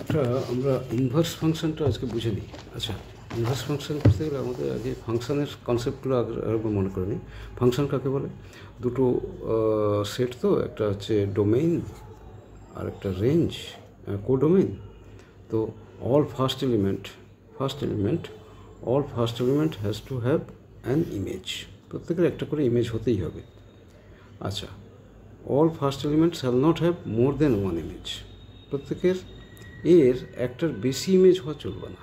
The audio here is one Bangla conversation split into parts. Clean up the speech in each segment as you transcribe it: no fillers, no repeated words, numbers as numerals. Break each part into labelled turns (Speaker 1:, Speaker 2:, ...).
Speaker 1: একটা আমরা ইনভার্স ফাংশনটা আজকে বুঝে নিই। আচ্ছা, ইনভার্স ফাংশন বুঝতে গেলে আমাদের আগে ফাংশনের কনসেপ্টগুলো আরেকবার মনে করে নিই। ফাংশন কাকে বলে? দুটো সেট, তো একটা হচ্ছে ডোমেইন আর একটা রেঞ্জ, কোডোমেইন। তো all first element has to have an image। প্রত্যেকের একটা করে ইমেজ হতেই হবে। আচ্ছা, all first elements shall not have more than one image। প্রত্যেকের এর একটার বেশি ইমেজ হওয়া চলবে না।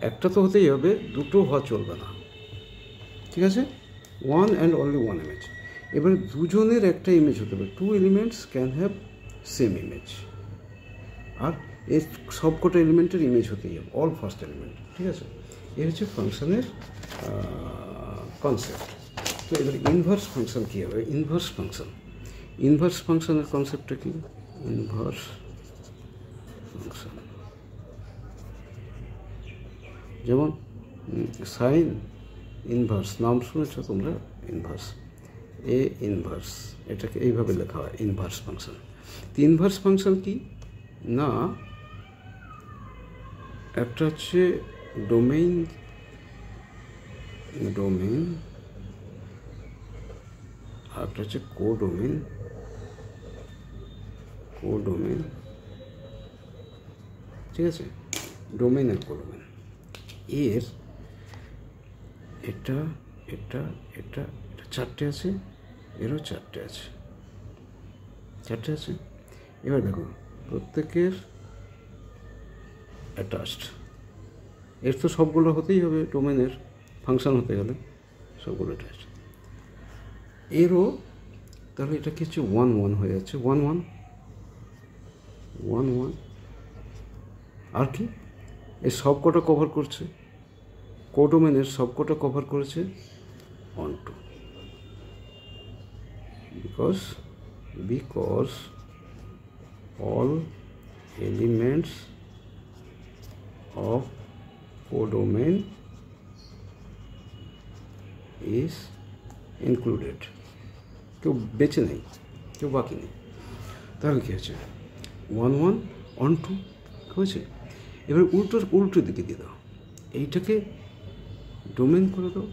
Speaker 1: একটা তো হতেই হবে, দুটো হওয়া চলবে না, ঠিক আছে? One and only one image. এবারে দুজনের একটা ইমেজ হতে হবে। Two elements can have same image. আর এর সবকটা এলিমেন্টের ইমেজ হতেই হবে, অল ফার্স্ট এলিমেন্ট, ঠিক আছে? এর হচ্ছে ফাংশনের কনসেপ্ট। তো এবার ইনভার্স ফাংশন কী হবে? ইনভার্স ফাংশনের কনসেপ্টটা কি? ইনভার্স ফাংশন যেমন সাইন ইনভার্স, নাম শুনেছ তোমরা? ইনভার্স, এ ইনভার্স, এটাকে এইভাবে লেখা হয় ইনভার্স ফাংশন। তো ইনভার্স ফাংশন কি না, একটা হচ্ছে ডোমেইন আর একটা হচ্ছে কোডোমেইন। ঠিক আছে? ডোমেইন আর কোডোমেইন। এর এটা চারটে আছে, এরও চারটে আছে। এবার দেখো, প্রত্যেকের অ্যাটাচড, এর তো সবগুলো হতেই হবে, ডোমেনের ফাংশন হতে গেলে সবগুলো অ্যাটাচড। এরও তাহলে এটা কিছু ওয়ান হয়ে যাচ্ছে, ওয়ান আর কি এই সবকটা কভার করছে, কোডোমেনের সবকটা কভার করেছে onto, because all elements of codomain is included। কেউ বেঁচে নেই, কেউ বাকি নেই। তাহলে কী হচ্ছে? ওয়ান অন টু হয়েছে। এবার উল্টো দিকে দিয়ে দাও, এইটাকে ডোমেন করে দাও,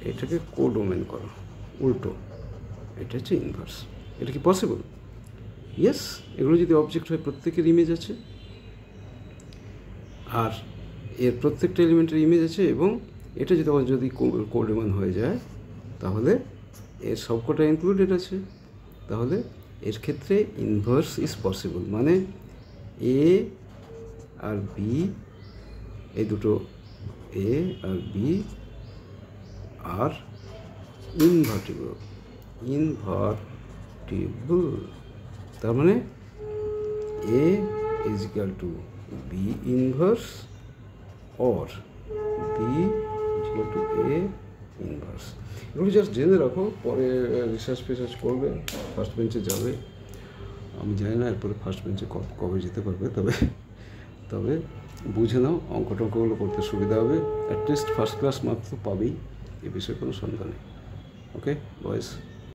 Speaker 1: এটাকে কোডোমেন করো, উল্টো। এটা হচ্ছে ইনভার্স। এটা কি পসিবল? ইয়েস। এগুলো যদি অবজেক্ট হয়, প্রত্যেকের ইমেজ আছে, আর এর প্রত্যেকটা এলিমেন্টের ইমেজ আছে, এবং এটা যদি কোডোমেন হয়ে যায় তাহলে এর সবকটা ইনক্লুডেড আছে। তাহলে এর ক্ষেত্রে ইনভার্স ইজ পসিবল। মানে এ আর বি, এই দুটো এ আর বি আর ইনভার্টিবল। তার মানে A is equal to B inverse or B is equal to A inverse. এগুলো জাস্ট জেনে রাখো, পরে রিসার্চ করবে, ফার্স্ট বেঞ্চে যাবে। আমি জানি না এরপরে ফার্স্ট বেঞ্চে কবে যেতে পারবে, তবে বুঝে নাও, অঙ্কগুলো করতে সুবিধা হবে। অ্যাটলিস্ট ফার্স্ট ক্লাস মার্ক তো পাবেই, এ বিষয়ে কোনো সন্দেহ নেই। ওকে বয়েস।